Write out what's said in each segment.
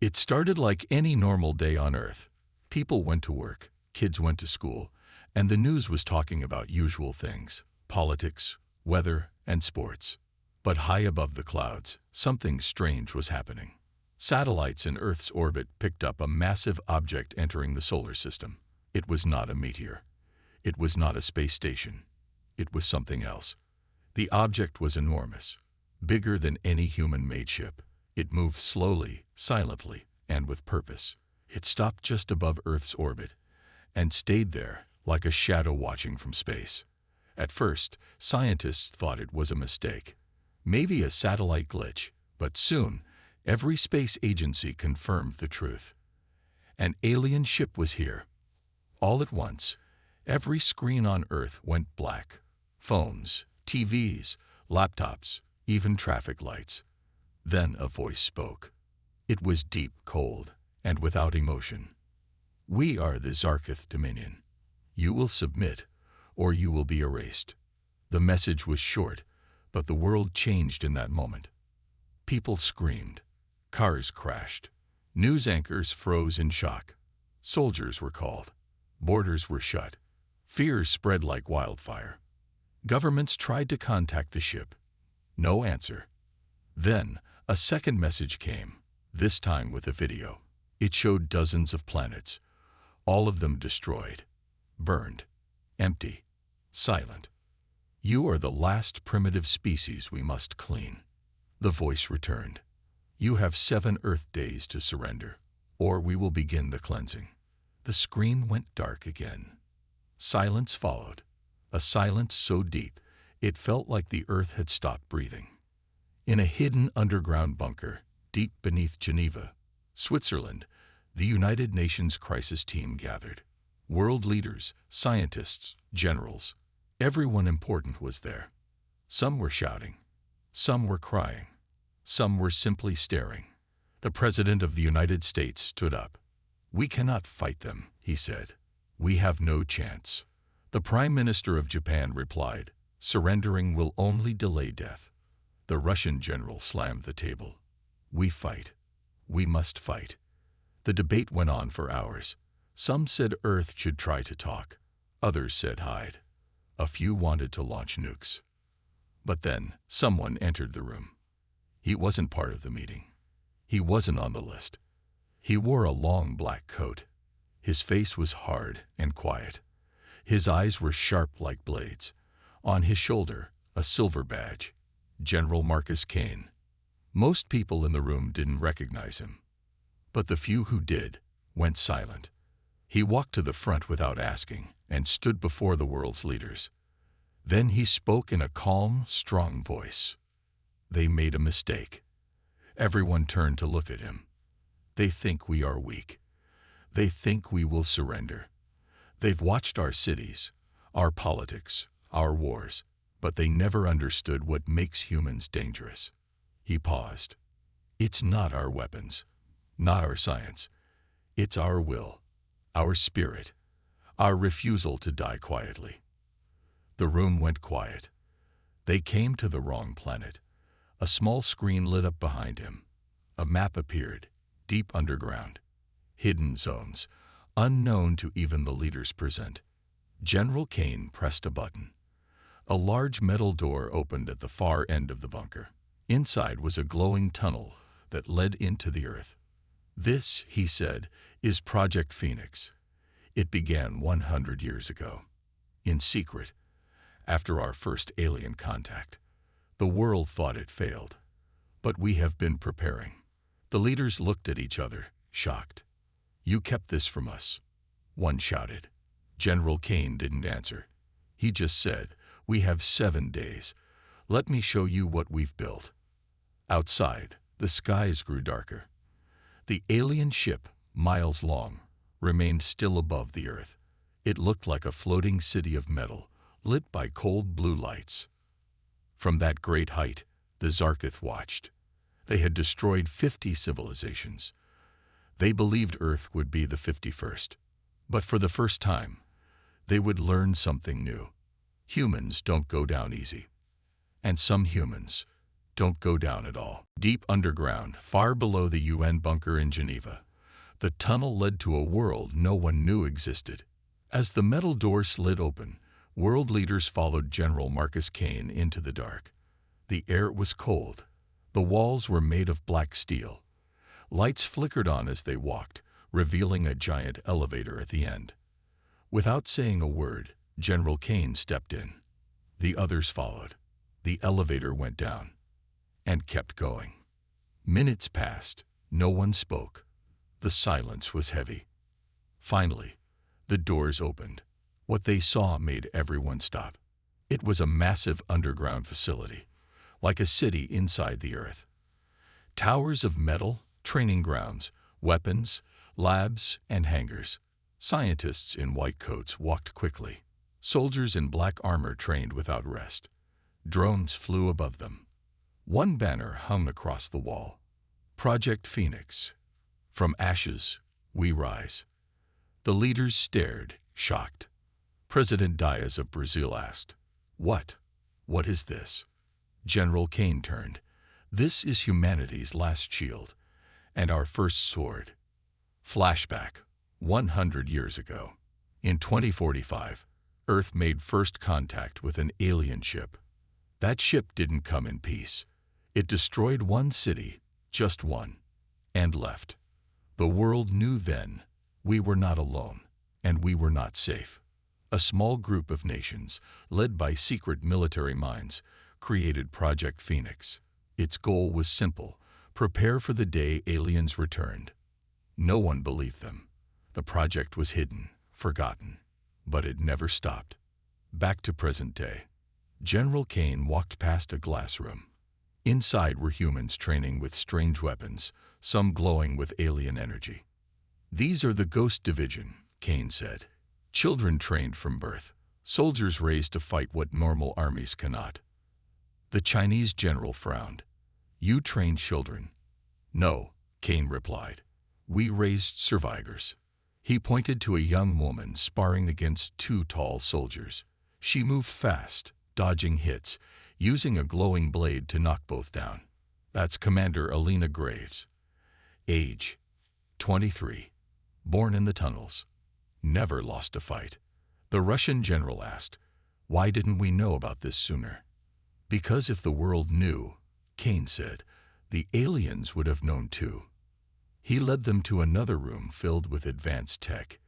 It started like any normal day on Earth. People went to work, kids went to school, and the news was talking about usual things: politics, weather, and sports. But high above the clouds, something strange was happening. Satellites in Earth's orbit picked up a massive object entering the solar system. It was not a meteor. It was not a space station. It was something else. The object was enormous, bigger than any human-made ship. It moved slowly, silently, and with purpose. It stopped just above Earth's orbit and stayed there like a shadow watching from space. At first, scientists thought it was a mistake, maybe a satellite glitch, but soon, every space agency confirmed the truth. An alien ship was here. All at once, every screen on Earth went black. Phones, TVs, laptops, even traffic lights. Then a voice spoke. It was deep, cold, and without emotion. "We are the Zarkith Dominion. You will submit, or you will be erased." The message was short, but the world changed in that moment. People screamed. Cars crashed. News anchors froze in shock. Soldiers were called. Borders were shut. Fear spread like wildfire. Governments tried to contact the ship. No answer. Then, a second message came, this time with a video. It showed dozens of planets, all of them destroyed, burned, empty, silent. "You are the last primitive species we must clean." The voice returned. "You have 7 Earth days to surrender, or we will begin the cleansing." The screen went dark again. Silence followed, a silence so deep it felt like the Earth had stopped breathing. In a hidden underground bunker, deep beneath Geneva, Switzerland, the United Nations crisis team gathered. World leaders, scientists, generals, everyone important was there. Some were shouting. Some were crying. Some were simply staring. The President of the United States stood up. "We cannot fight them," he said. "We have no chance." The Prime Minister of Japan replied, "Surrendering will only delay death." The Russian general slammed the table. "We fight. We must fight." The debate went on for hours. Some said Earth should try to talk. Others said hide. A few wanted to launch nukes. But then someone entered the room. He wasn't part of the meeting. He wasn't on the list. He wore a long black coat. His face was hard and quiet. His eyes were sharp like blades. On his shoulder, a silver badge. General Marcus Kane. Most people in the room didn't recognize him. But the few who did went silent. He walked to the front without asking and stood before the world's leaders. Then he spoke in a calm, strong voice. "They made a mistake." Everyone turned to look at him. "They think we are weak. They think we will surrender. They've watched our cities, our politics, our wars, but they never understood what makes humans dangerous." He paused. "It's not our weapons, not our science. It's our will, our spirit, our refusal to die quietly." The room went quiet. They came to the wrong planet. A small screen lit up behind him. A map appeared, deep underground. Hidden zones, unknown to even the leaders present. General Kane pressed a button. A large metal door opened at the far end of the bunker. Inside was a glowing tunnel that led into the Earth. "This," he said, "is Project Phoenix. It began 100 years ago. In secret, after our first alien contact. The world thought it failed. But we have been preparing." The leaders looked at each other, shocked. "You kept this from us," one shouted. General Kane didn't answer. He just said, "We have 7 days. Let me show you what we've built." Outside, the skies grew darker. The alien ship, miles long, remained still above the Earth. It looked like a floating city of metal, lit by cold blue lights. From that great height, the Zarkith watched. They had destroyed 50 civilizations. They believed Earth would be the 51st. But for the first time, they would learn something new. Humans don't go down easy. And some humans Don't go down at all. Deep underground, far below the UN bunker in Geneva, the tunnel led to a world no one knew existed. As the metal door slid open, world leaders followed General Marcus Kane into the dark. The air was cold. The walls were made of black steel. Lights flickered on as they walked, revealing a giant elevator at the end. Without saying a word, General Kane stepped in. The others followed. The elevator went down and kept going. Minutes passed. No one spoke. The silence was heavy. Finally, the doors opened. What they saw made everyone stop. It was a massive underground facility, like a city inside the earth. Towers of metal, training grounds, weapons, labs, and hangars. Scientists in white coats walked quickly. Soldiers in black armor trained without rest. Drones flew above them. One banner hung across the wall. Project Phoenix. From ashes, we rise. The leaders stared, shocked. President Dias of Brazil asked, "What? What is this?" General Kane turned. "This is humanity's last shield, and our first sword." Flashback, 100 years ago. In 2045, Earth made first contact with an alien ship. That ship didn't come in peace. It destroyed one city, just one, and left. The world knew then we were not alone, and we were not safe. A small group of nations, led by secret military minds, created Project Phoenix. Its goal was simple: prepare for the day aliens returned. No one believed them. The project was hidden, forgotten, but it never stopped. Back to present day. General Kane walked past a glass room. Inside were humans training with strange weapons, some glowing with alien energy. "These are the Ghost Division," Kane said. "Children trained from birth, soldiers raised to fight what normal armies cannot." The Chinese general frowned. "You trained children?" "No," Kane replied. "We raised survivors." He pointed to a young woman sparring against two tall soldiers. She moved fast, dodging hits, using a glowing blade to knock both down. "That's Commander Alina Graves. Age, 23. Born in the tunnels. Never lost a fight." The Russian general asked, "Why didn't we know about this sooner?" "Because if the world knew," Kane said, "the aliens would have known too." He led them to another room filled with advanced tech,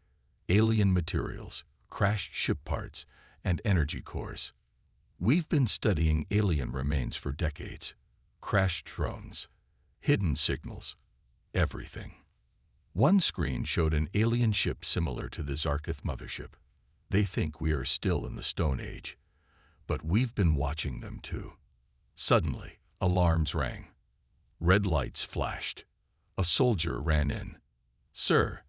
alien materials, crashed ship parts, and energy cores. "We've been studying alien remains for decades. Crashed drones, hidden signals, everything." One screen showed an alien ship similar to the Zarkith mothership. "They think we are still in the Stone Age, but we've been watching them too." Suddenly, alarms rang. Red lights flashed. A soldier ran in. "Sir,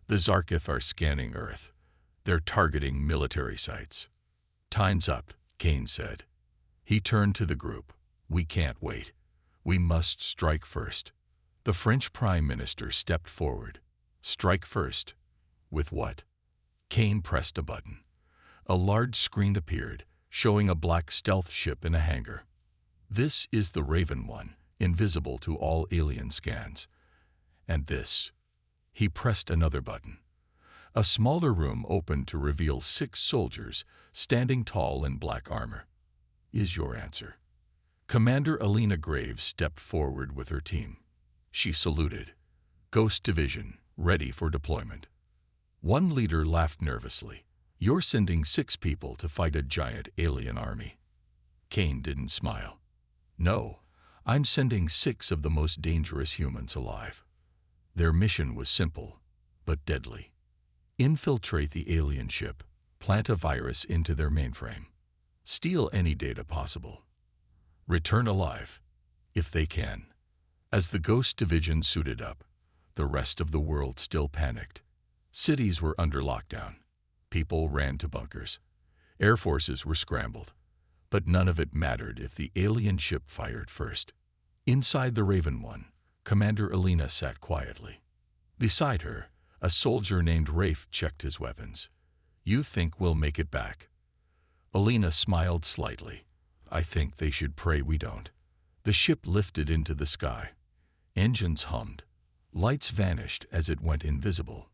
the Zarkith are scanning Earth. They're targeting military sites." "Time's up," Kane said. He turned to the group. "We can't wait. We must strike first." The French Prime Minister stepped forward. "Strike first? With what?" Kane pressed a button. A large screen appeared, showing a black stealth ship in a hangar. "This is the Raven One, invisible to all alien scans. And this." He pressed another button. A smaller room opened to reveal 6 soldiers standing tall in black armor. "Is your answer?" Commander Alina Graves stepped forward with her team. She saluted. "Ghost Division, ready for deployment." One leader laughed nervously. "You're sending 6 people to fight a giant alien army." Kane didn't smile. "No, I'm sending 6 of the most dangerous humans alive." Their mission was simple, but deadly. Infiltrate the alien ship, plant a virus into their mainframe, steal any data possible. Return alive, if they can. As the Ghost Division suited up, the rest of the world still panicked. Cities were under lockdown. People ran to bunkers. Air forces were scrambled. But none of it mattered if the alien ship fired first. Inside the Raven One, Commander Alina sat quietly. Beside her, a soldier named Rafe checked his weapons. "You think we'll make it back?" Alina smiled slightly. "I think they should pray we don't." The ship lifted into the sky. Engines hummed. Lights vanished as it went invisible.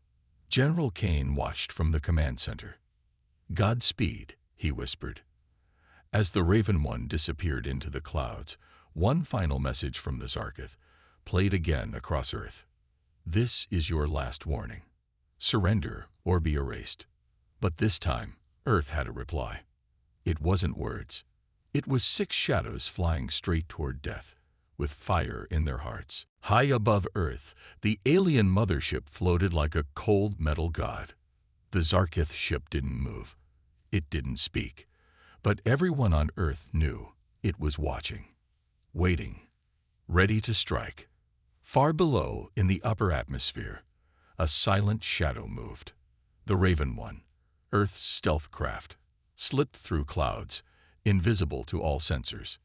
General Kane watched from the command center. "Godspeed," he whispered. As the Raven One disappeared into the clouds, one final message from the Zarketh played again across Earth. "This is your last warning. Surrender or be erased." But this time, Earth had a reply. It wasn't words. It was 6 shadows flying straight toward death, with fire in their hearts. High above Earth, the alien mothership floated like a cold metal god. The Zarketh ship didn't move. It didn't speak. But everyone on Earth knew it was watching, waiting, ready to strike. Far below, in the upper atmosphere, a silent shadow moved. The Raven One, Earth's stealth craft, slipped through clouds, invisible to all sensors.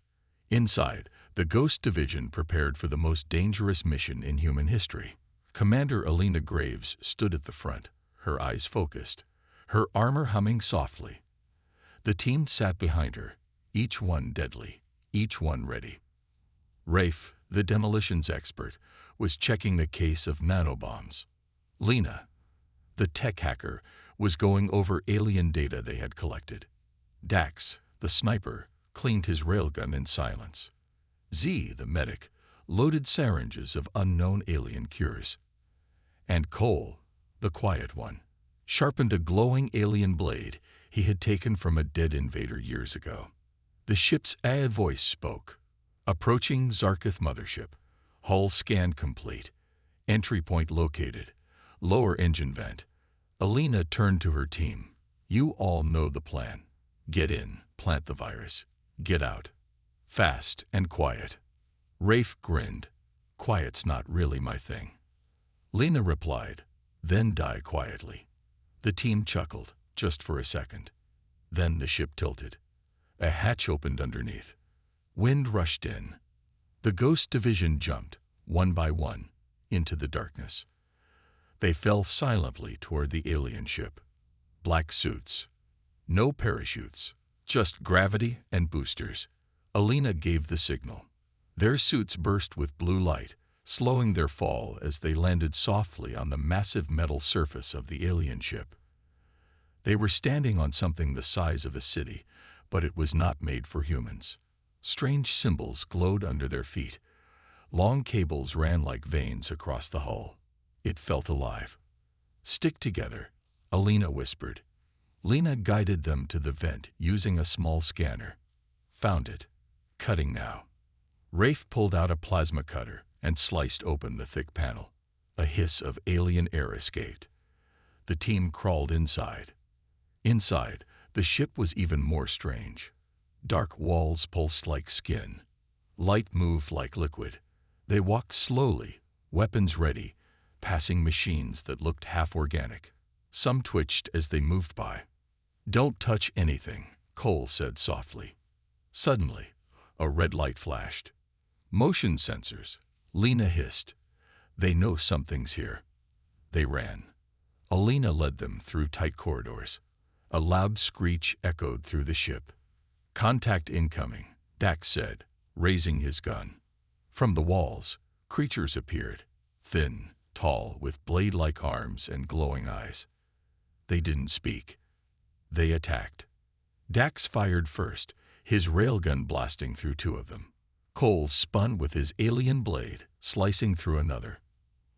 Inside, the Ghost Division prepared for the most dangerous mission in human history. Commander Alina Graves stood at the front, her eyes focused, her armor humming softly. The team sat behind her, each one deadly, each one ready. Rafe, the demolitions expert, was checking the case of nanobombs. Lena, the tech hacker, was going over alien data they had collected. Dax, the sniper, cleaned his railgun in silence. Z, the medic, loaded syringes of unknown alien cures. And Cole, the quiet one, sharpened a glowing alien blade he had taken from a dead invader years ago. The ship's AI voice spoke. "Approaching Zarketh mothership. Hull scan complete. Entry point located. Lower engine vent." Alina turned to her team. "You all know the plan. Get in, plant the virus. Get out. Fast and quiet." Rafe grinned. "Quiet's not really my thing." Lena replied, "Then die quietly." The team chuckled, just for a second. Then the ship tilted. A hatch opened underneath. Wind rushed in. The Ghost Division jumped, one by one, into the darkness. They fell silently toward the alien ship. Black suits. No parachutes, just gravity and boosters. Alina gave the signal. Their suits burst with blue light, slowing their fall as they landed softly on the massive metal surface of the alien ship. They were standing on something the size of a city, but it was not made for humans. Strange symbols glowed under their feet. Long cables ran like veins across the hull. It felt alive. "Stick together," Alina whispered. Lena guided them to the vent using a small scanner. Found it. Cutting now. Rafe pulled out a plasma cutter and sliced open the thick panel. A hiss of alien air escaped. The team crawled inside. Inside, the ship was even more strange. Dark walls pulsed like skin. Light moved like liquid. They walked slowly, weapons ready, passing machines that looked half-organic. Some twitched as they moved by. "Don't touch anything," Cole said softly. Suddenly, a red light flashed. "Motion sensors," Lena hissed. "They know something's here." They ran. Alina led them through tight corridors. A loud screech echoed through the ship. "Contact incoming," Dax said, raising his gun. From the walls, creatures appeared, thin, tall, with blade-like arms and glowing eyes. They didn't speak. They attacked. Dax fired first, his railgun blasting through 2 of them. Cole spun with his alien blade, slicing through another.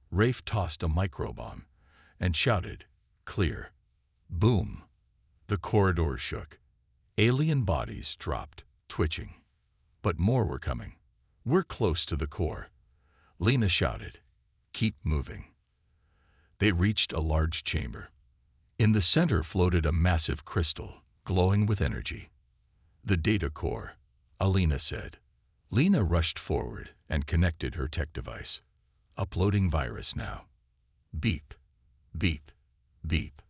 Rafe tossed a microbomb and shouted, "Clear." Boom! The corridor shook. Alien bodies dropped, twitching. But more were coming. "We're close to the core," Lena shouted. "Keep moving." They reached a large chamber. In the center floated a massive crystal, glowing with energy. "The data core," Alina said. Lena rushed forward and connected her tech device. "Uploading virus now." Beep, beep, beep.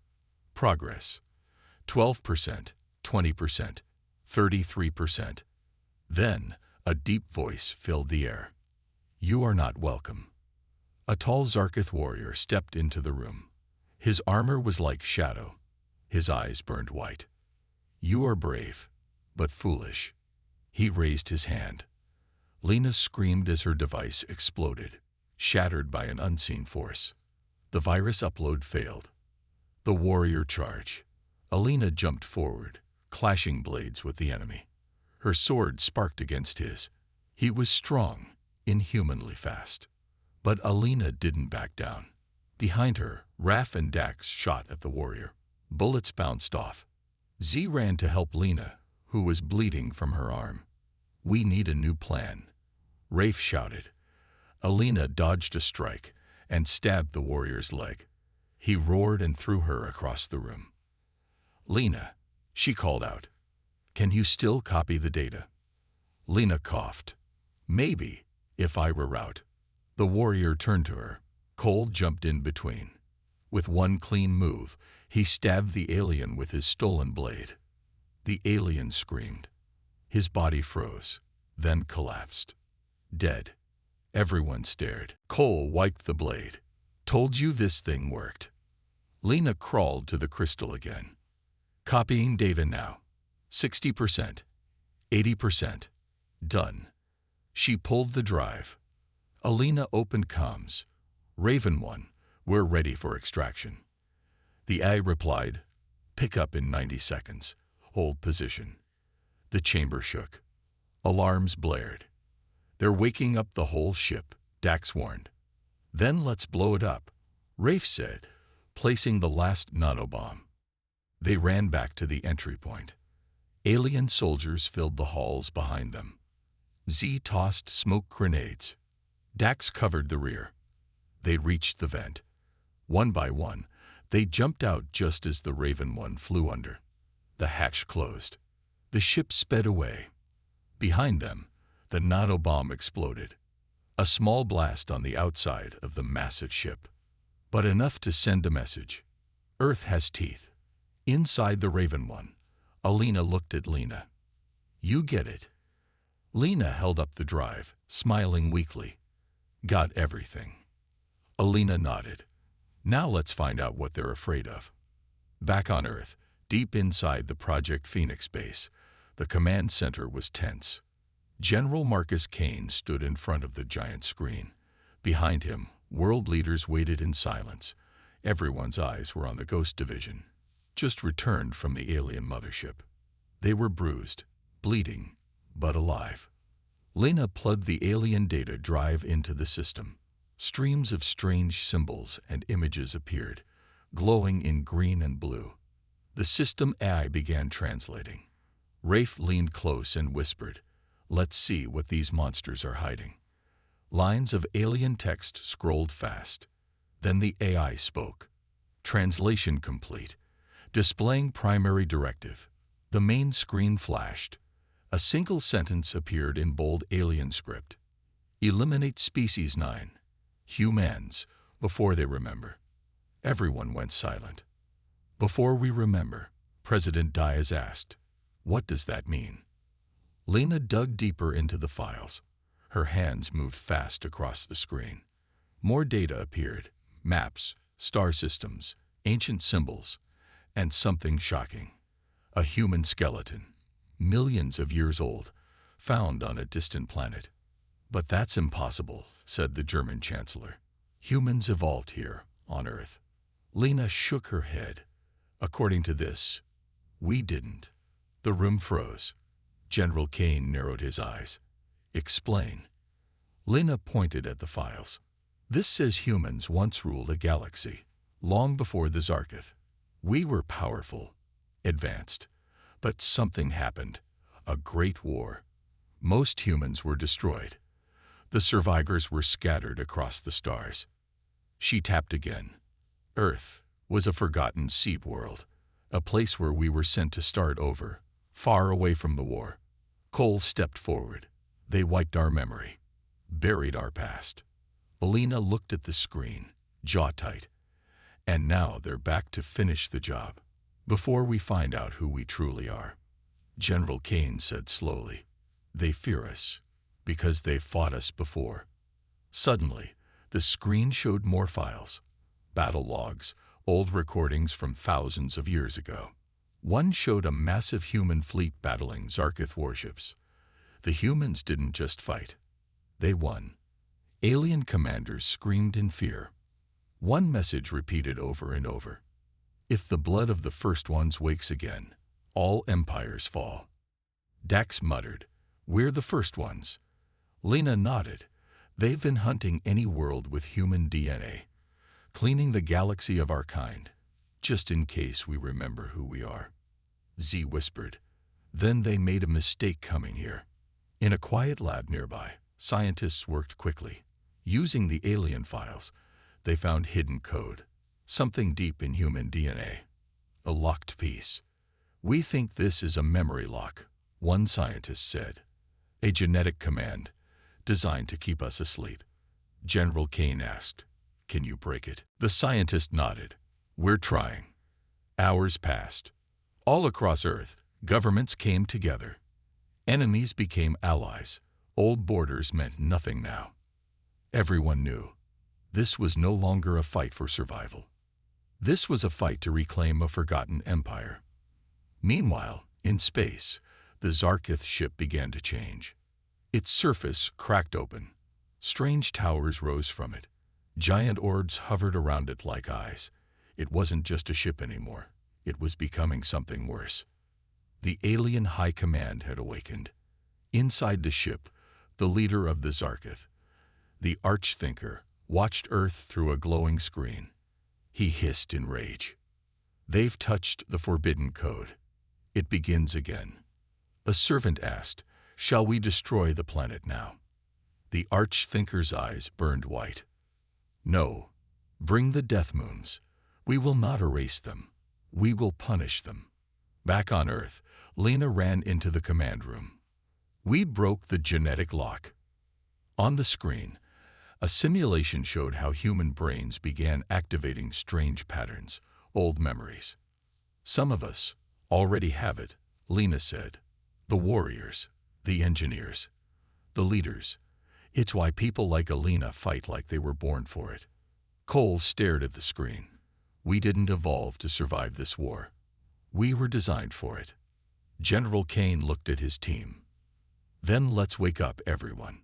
Progress. 12%, 20%, 33%. Then, a deep voice filled the air. "You are not welcome." A tall Zarketh warrior stepped into the room. His armor was like shadow. His eyes burned white. "You are brave, but foolish." He raised his hand. Lena screamed as her device exploded, shattered by an unseen force. The virus upload failed. The warrior charge. Alina jumped forward, clashing blades with the enemy. Her sword sparked against his. He was strong, inhumanly fast. But Alina didn't back down. Behind her, Raph and Dax shot at the warrior. Bullets bounced off. Z ran to help Lena, who was bleeding from her arm. "We need a new plan," Rafe shouted. Alina dodged a strike and stabbed the warrior's leg. He roared and threw her across the room. "Lena," she called out, "can you still copy the data?" Lena coughed. "Maybe, if I were out." The warrior turned to her. Cole jumped in between. With one clean move, he stabbed the alien with his stolen blade. The alien screamed. His body froze, then collapsed. Dead. Everyone stared. Cole wiped the blade. "Told you this thing worked." Lena crawled to the crystal again. "Copying data now. 60%. 80%. Done." She pulled the drive. Alina opened comms. "Raven 1, we're ready for extraction." The AI replied, "Pick up in 90 seconds. Hold position." The chamber shook. Alarms blared. "They're waking up the whole ship," Dax warned. "Then let's blow it up," Rafe said, placing the last nanobomb. They ran back to the entry point. Alien soldiers filled the halls behind them. Z tossed smoke grenades. Dax covered the rear. They reached the vent. One by one, they jumped out just as the Raven 1 flew under. The hatch closed. The ship sped away. Behind them, the nanobomb exploded. A small blast on the outside of the massive ship, but enough to send a message. "Earth has teeth." Inside the Raven 1, Alina looked at Lena. "You get it." Lena held up the drive, smiling weakly. "Got everything." Alina nodded. "Now let's find out what they're afraid of." Back on Earth, deep inside the Project Phoenix base, the command center was tense. General Marcus Kane stood in front of the giant screen. Behind him, world leaders waited in silence. Everyone's eyes were on the Ghost Division, just returned from the alien mothership. They were bruised, bleeding, but alive. Lena plugged the alien data drive into the system. Streams of strange symbols and images appeared, glowing in green and blue. The system AI began translating. Rafe leaned close and whispered, "Let's see what these monsters are hiding." Lines of alien text scrolled fast. Then the AI spoke. Translation complete. Displaying primary directive. The main screen flashed. A single sentence appeared in bold alien script. "Eliminate species 9. Humans, before they remember." Everyone went silent. "Before we remember," President Diaz asked. "What does that mean?" Lena dug deeper into the files. Her hands moved fast across the screen. More data appeared. Maps, star systems, ancient symbols, and something shocking. A human skeleton, millions of years old, found on a distant planet. "But that's impossible," said the German chancellor. "Humans evolved here, on Earth." Lena shook her head. "According to this, we didn't." The room froze. General Kane narrowed his eyes. "Explain." Lena pointed at the files. "This says humans once ruled a galaxy, long before the Zarketh. We were powerful, advanced. But something happened. A great war. Most humans were destroyed. The survivors were scattered across the stars." She tapped again. "Earth was a forgotten seed world, a place where we were sent to start over, far away from the war." Cole stepped forward. "They wiped our memory, buried our past." Alina looked at the screen, jaw tight. "And now they're back to finish the job, before we find out who we truly are." General Kane said slowly, "They fear us, because they've fought us before." Suddenly, the screen showed more files. Battle logs, old recordings from thousands of years ago. One showed a massive human fleet battling Zarketh warships. The humans didn't just fight. They won. Alien commanders screamed in fear. One message repeated over and over. If the blood of the first ones wakes again, all empires fall. Dax muttered, "We're the first ones." Lena nodded. "They've been hunting any world with human DNA, cleaning the galaxy of our kind, just in case we remember who we are." Z whispered, "Then they made a mistake coming here." In a quiet lab nearby, scientists worked quickly. Using the alien files, they found hidden code, something deep in human DNA. A locked piece. "We think this is a memory lock," one scientist said. "A genetic command, designed to keep us asleep." General Kane asked, "Can you break it?" The scientist nodded. "We're trying." Hours passed. All across Earth, governments came together. Enemies became allies. Old borders meant nothing now. Everyone knew. This was no longer a fight for survival. This was a fight to reclaim a forgotten empire. Meanwhile, in space, the Zarkith ship began to change. Its surface cracked open. Strange towers rose from it. Giant orbs hovered around it like eyes. It wasn't just a ship anymore. It was becoming something worse. The alien high command had awakened. Inside the ship, the leader of the Zarkith, the Archthinker, watched Earth through a glowing screen. He hissed in rage. "They've touched the forbidden code. It begins again." A servant asked, "Shall we destroy the planet now?" The Archthinker's eyes burned white. "No. Bring the death moons. We will not erase them. We will punish them." Back on Earth, Lena ran into the command room. "We broke the genetic lock." On the screen, a simulation showed how human brains began activating strange patterns, old memories. "Some of us already have it," Lena said. "The warriors, the engineers, the leaders. It's why people like Alina fight like they were born for it." Cole stared at the screen. "We didn't evolve to survive this war. We were designed for it." General Kane looked at his team. "Then let's wake up everyone."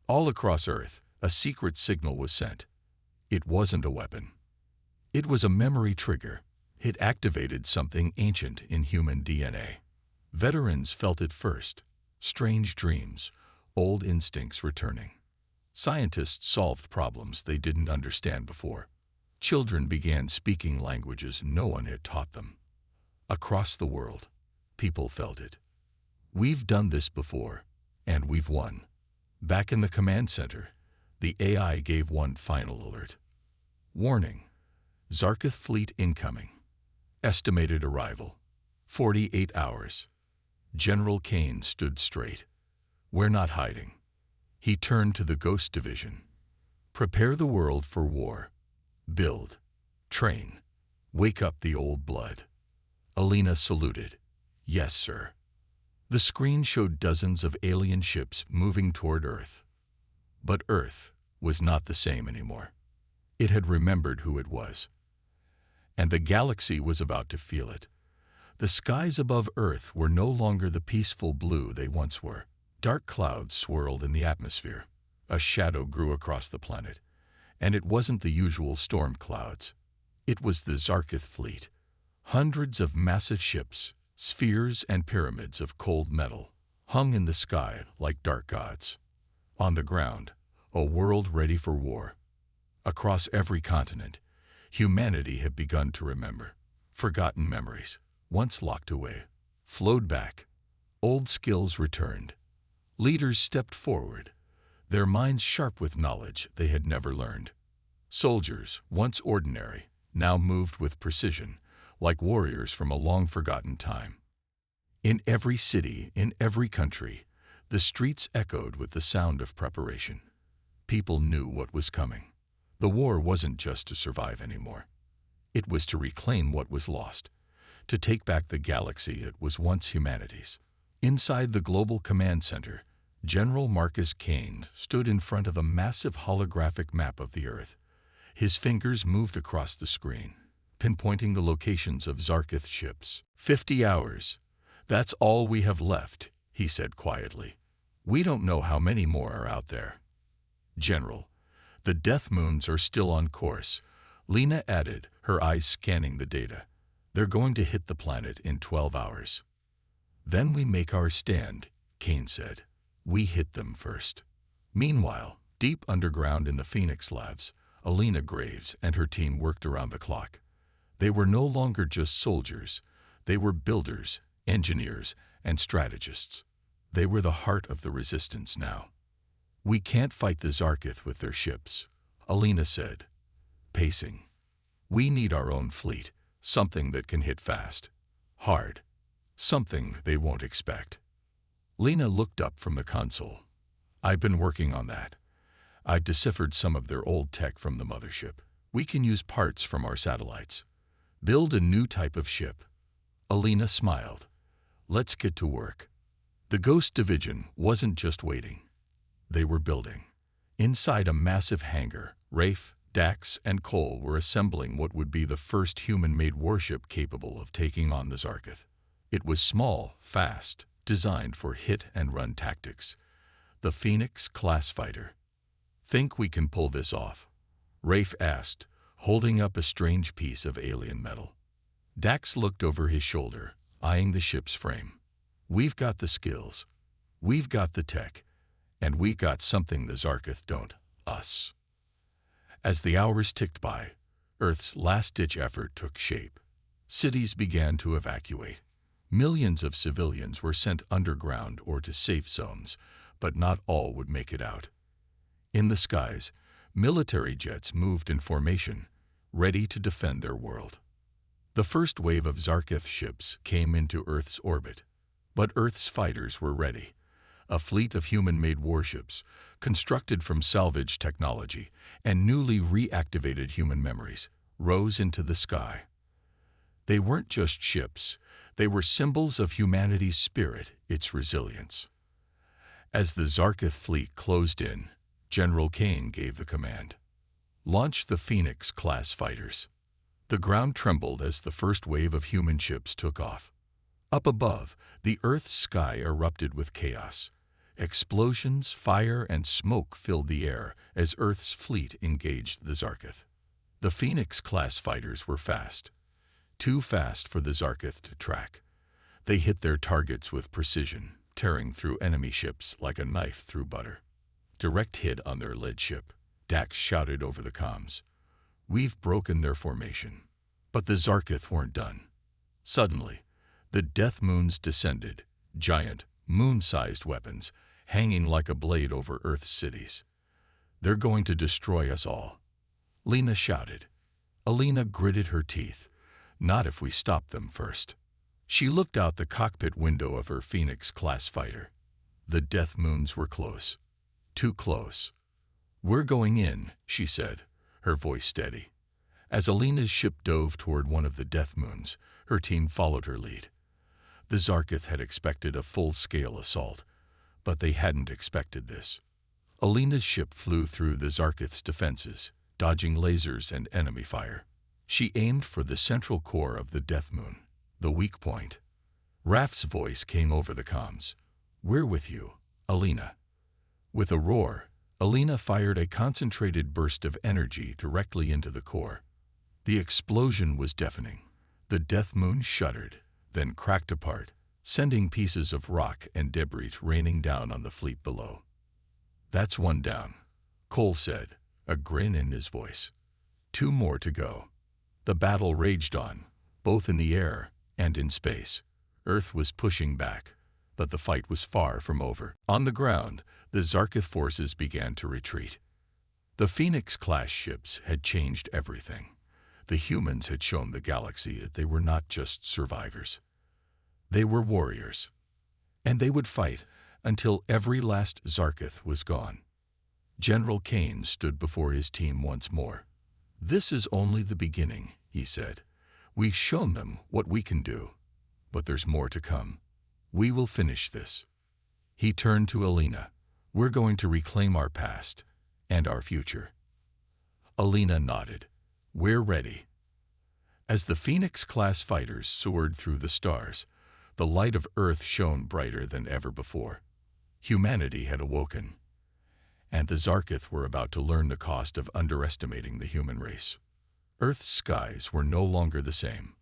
All across Earth, a secret signal was sent. It wasn't a weapon. It was a memory trigger. It activated something ancient in human DNA. Veterans felt it first. Strange dreams, old instincts returning. Scientists solved problems they didn't understand before. Children began speaking languages no one had taught them. Across the world, people felt it. "We've done this before, and we've won." Back in the command center, the AI gave one final alert. "Warning. Zarkith fleet incoming. Estimated arrival, 48 hours. General Kane stood straight. "We're not hiding." He turned to the Ghost Division. "Prepare the world for war. Build. Train. Wake up the old blood." Alina saluted. "Yes, sir." The screen showed dozens of alien ships moving toward Earth. But Earth was not the same anymore. It had remembered who it was. And the galaxy was about to feel it. The skies above Earth were no longer the peaceful blue they once were. Dark clouds swirled in the atmosphere. A shadow grew across the planet. And it wasn't the usual storm clouds. It was the Zarkith fleet. Hundreds of massive ships, spheres and pyramids of cold metal, hung in the sky like dark gods. On the ground, a world ready for war. Across every continent, humanity had begun to remember. Forgotten memories, once locked away, flowed back. Old skills returned. Leaders stepped forward, their minds sharp with knowledge they had never learned. Soldiers, once ordinary, now moved with precision, like warriors from a long-forgotten time. In every city, in every country, the streets echoed with the sound of preparation. People knew what was coming. The war wasn't just to survive anymore. It was to reclaim what was lost, to take back the galaxy that was once humanity's. Inside the Global Command Center, General Marcus Kane stood in front of a massive holographic map of the Earth. His fingers moved across the screen, pinpointing the locations of Zarkith ships. 50 hours. That's all we have left, he said quietly. We don't know how many more are out there. General, the death moons are still on course, Lena added, her eyes scanning the data. They're going to hit the planet in 12 hours. Then we make our stand, Kane said. We hit them first. Meanwhile, deep underground in the Phoenix labs, Alina Graves and her team worked around the clock. They were no longer just soldiers. They were builders, engineers, and strategists. They were the heart of the resistance now. We can't fight the Zarkith with their ships, Alina said, pacing. We need our own fleet, something that can hit fast, hard, something they won't expect. Lena looked up from the console. I've been working on that. I've deciphered some of their old tech from the mothership. We can use parts from our satellites. Build a new type of ship. Alina smiled. Let's get to work. The Ghost Division wasn't just waiting. They were building. Inside a massive hangar, Rafe, Dax, and Cole were assembling what would be the first human-made warship capable of taking on the Zarkith. It was small, fast, designed for hit-and-run tactics. The Phoenix-class fighter. Think we can pull this off? Rafe asked, holding up a strange piece of alien metal. Dax looked over his shoulder, eyeing the ship's frame. We've got the skills. We've got the tech. And we got something the Zarkith don't, us. As the hours ticked by, Earth's last-ditch effort took shape. Cities began to evacuate. Millions of civilians were sent underground or to safe zones, but not all would make it out. In the skies, military jets moved in formation, ready to defend their world. The first wave of Zarkith ships came into Earth's orbit, but Earth's fighters were ready. A fleet of human-made warships, constructed from salvage technology and newly reactivated human memories, rose into the sky. They weren't just ships, they were symbols of humanity's spirit, its resilience. As the Zarkith fleet closed in, General Kane gave the command. Launch the Phoenix-class fighters. The ground trembled as the first wave of human ships took off. Up above, the Earth's sky erupted with chaos. Explosions, fire, and smoke filled the air as Earth's fleet engaged the Zarkith. The Phoenix-class fighters were fast. Too fast for the Zarkith to track. They hit their targets with precision, tearing through enemy ships like a knife through butter. Direct hit on their lead ship, Dax shouted over the comms. We've broken their formation. But the Zarkith weren't done. Suddenly, the Death Moons descended, giant, moon-sized weapons, hanging like a blade over Earth's cities. They're going to destroy us all. Lena shouted. Alina gritted her teeth. Not if we stop them first. She looked out the cockpit window of her Phoenix-class fighter. The Death Moons were close. Too close. We're going in, she said, her voice steady. As Alina's ship dove toward one of the Death Moons, her team followed her lead. The Zarkith had expected a full-scale assault, but they hadn't expected this. Alina's ship flew through the Zarkith's defenses, dodging lasers and enemy fire. She aimed for the central core of the Death Moon, the weak point. Raf's voice came over the comms. We're with you, Alina. With a roar, Alina fired a concentrated burst of energy directly into the core. The explosion was deafening. The Death Moon shuddered, then cracked apart, sending pieces of rock and debris raining down on the fleet below. That's one down, Cole said, a grin in his voice. 2 more to go. The battle raged on, both in the air and in space. Earth was pushing back, but the fight was far from over. On the ground, the Zarkith forces began to retreat. The Phoenix-class ships had changed everything. The humans had shown the galaxy that they were not just survivors. They were warriors. And they would fight until every last Zarkith was gone. General Kane stood before his team once more. This is only the beginning, he said. We've shown them what we can do. But there's more to come. We will finish this. He turned to Alina. We're going to reclaim our past and our future. Alina nodded. We're ready. As the Phoenix-class fighters soared through the stars, the light of Earth shone brighter than ever before. Humanity had awoken. and the Zarkith were about to learn the cost of underestimating the human race. Earth's skies were no longer the same.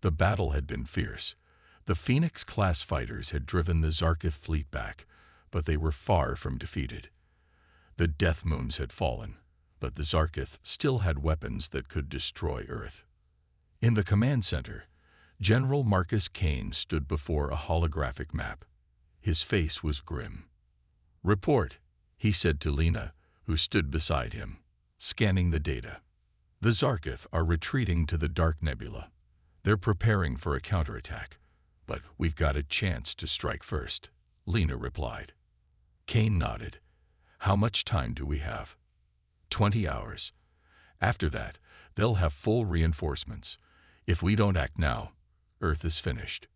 The battle had been fierce. The Phoenix-class fighters had driven the Zarkith fleet back, but they were far from defeated. The Death Moons had fallen, but the Zarkith still had weapons that could destroy Earth. In the command center, General Marcus Kane stood before a holographic map. His face was grim. "Report," he said to Lena, who stood beside him, scanning the data. "The Zarkith are retreating to the Dark Nebula. They're preparing for a counterattack, but we've got a chance to strike first," Lena replied. Kane nodded. "How much time do we have?" 20 hours. After that, they'll have full reinforcements. If we don't act now, Earth is finished."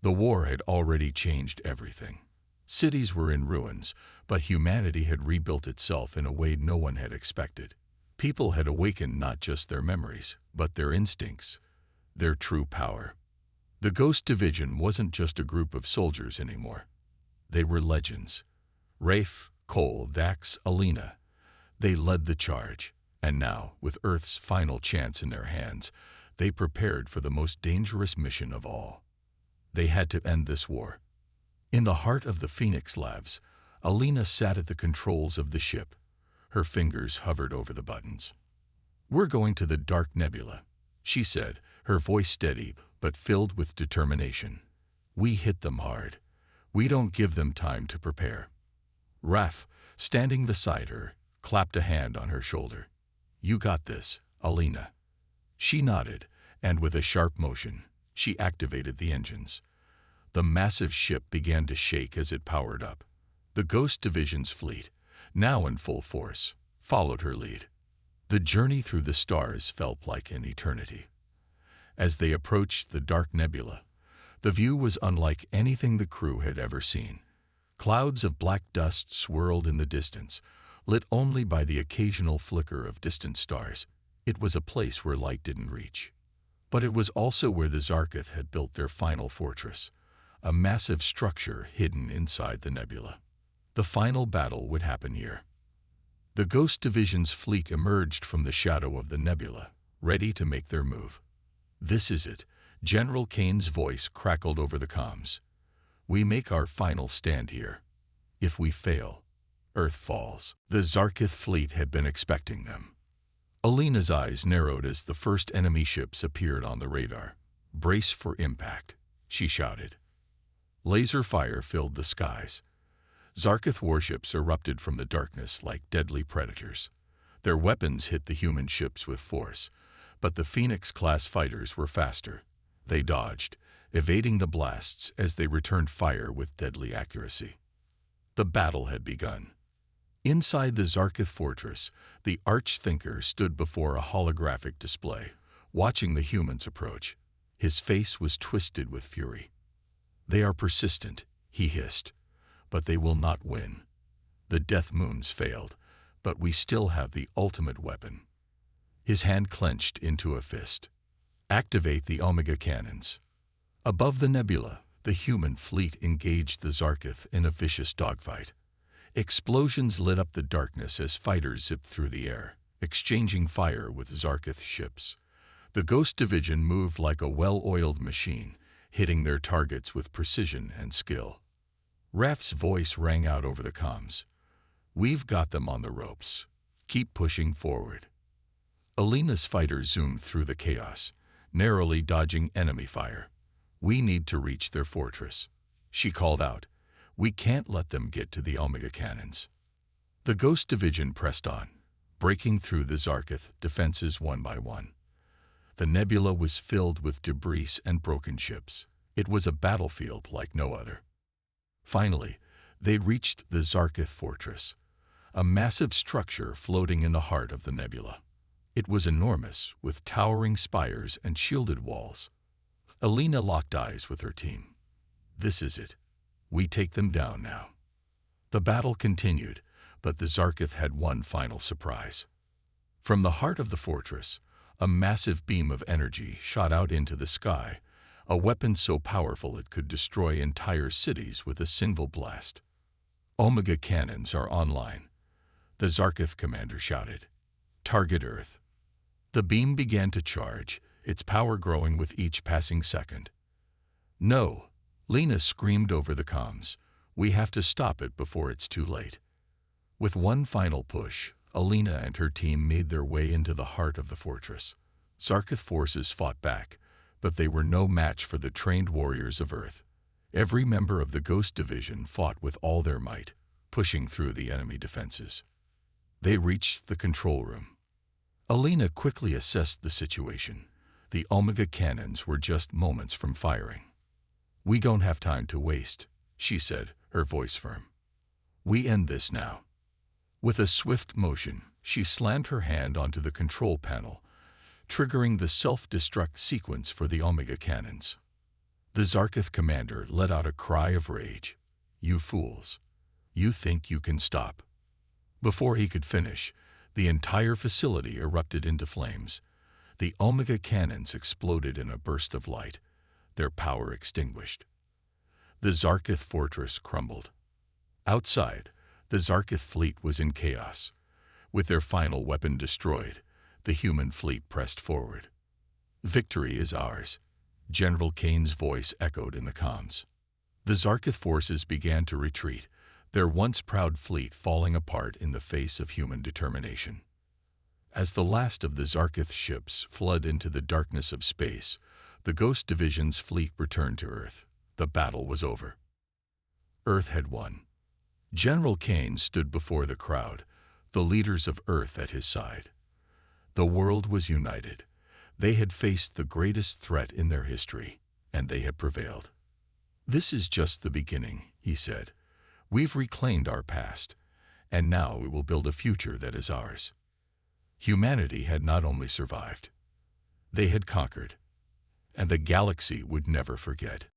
The war had already changed everything. Cities were in ruins, but humanity had rebuilt itself in a way no one had expected. People had awakened not just their memories, but their instincts, their true power. The Ghost Division wasn't just a group of soldiers anymore. They were legends. Rafe, Cole, Dax, Alina. They led the charge, and now, with Earth's final chance in their hands, they prepared for the most dangerous mission of all. They had to end this war. In the heart of the Phoenix Labs, Alina sat at the controls of the ship. Her fingers hovered over the buttons. "We're going to the Dark Nebula," she said, her voice steady but filled with determination. "We hit them hard. We don't give them time to prepare." Raf, standing beside her, clapped a hand on her shoulder. "You got this, Alina." She nodded, and with a sharp motion, she activated the engines. The massive ship began to shake as it powered up. The Ghost Division's fleet, now in full force, followed her lead. The journey through the stars felt like an eternity. As they approached the Dark Nebula, the view was unlike anything the crew had ever seen. Clouds of black dust swirled in the distance, lit only by the occasional flicker of distant stars. It was a place where light didn't reach. But it was also where the Zarkith had built their final fortress, a massive structure hidden inside the nebula. The final battle would happen here. The Ghost Division's fleet emerged from the shadow of the nebula, ready to make their move. "This is it," General Kane's voice crackled over the comms. "We make our final stand here. If we fail, Earth falls." The Zarkith fleet had been expecting them. Alina's eyes narrowed as the first enemy ships appeared on the radar. "Brace for impact," she shouted. Laser fire filled the skies. Zarkith warships erupted from the darkness like deadly predators. Their weapons hit the human ships with force, but the Phoenix-class fighters were faster. They dodged, evading the blasts as they returned fire with deadly accuracy. The battle had begun. Inside the Zarkith fortress, the Archthinker stood before a holographic display, watching the humans approach. His face was twisted with fury. "They are persistent," he hissed, "but they will not win. The Death Moons failed, but we still have the ultimate weapon." His hand clenched into a fist. "Activate the Omega cannons." Above the nebula, the human fleet engaged the Zarkith in a vicious dogfight. Explosions lit up the darkness as fighters zipped through the air, exchanging fire with Zarkith ships. The Ghost Division moved like a well-oiled machine, hitting their targets with precision and skill. Raf's voice rang out over the comms. "We've got them on the ropes. Keep pushing forward." Alina's fighters zoomed through the chaos, narrowly dodging enemy fire. "We need to reach their fortress," she called out. "We can't let them get to the Omega cannons." The Ghost Division pressed on, breaking through the Zarkith defenses one by one. The nebula was filled with debris and broken ships. It was a battlefield like no other. Finally, they reached the Zarkith fortress, a massive structure floating in the heart of the nebula. It was enormous, with towering spires and shielded walls. Alina locked eyes with her team. "This is it. We take them down now." The battle continued, but the Zarkith had one final surprise. From the heart of the fortress, a massive beam of energy shot out into the sky, a weapon so powerful it could destroy entire cities with a single blast. "Omega cannons are online." The Zarkith commander shouted, "Target Earth." The beam began to charge, its power growing with each passing second. "No," Lena screamed over the comms. "We have to stop it before it's too late." With one final push, Alina and her team made their way into the heart of the fortress. Zarkith forces fought back, but they were no match for the trained warriors of Earth. Every member of the Ghost Division fought with all their might, pushing through the enemy defenses. They reached the control room. Alina quickly assessed the situation. The Omega cannons were just moments from firing. "We don't have time to waste," she said, her voice firm. "We end this now." With a swift motion, she slammed her hand onto the control panel, triggering the self-destruct sequence for the Omega cannons. The Zarkith commander let out a cry of rage. "You fools! You think you can stop?" Before he could finish, the entire facility erupted into flames. The Omega cannons exploded in a burst of light, their power extinguished. The Zarkith fortress crumbled. Outside, the Zarkith fleet was in chaos. With their final weapon destroyed, the human fleet pressed forward. "Victory is ours," General Kane's voice echoed in the comms. The Zarkith forces began to retreat, their once proud fleet falling apart in the face of human determination. As the last of the Zarkith ships flooded into the darkness of space, the Ghost Division's fleet returned to Earth. The battle was over. Earth had won. General Kane stood before the crowd, the leaders of Earth at his side. The world was united. They had faced the greatest threat in their history, and they had prevailed. "This is just the beginning," he said. "We've reclaimed our past, and now we will build a future that is ours." Humanity had not only survived, they had conquered, and the galaxy would never forget.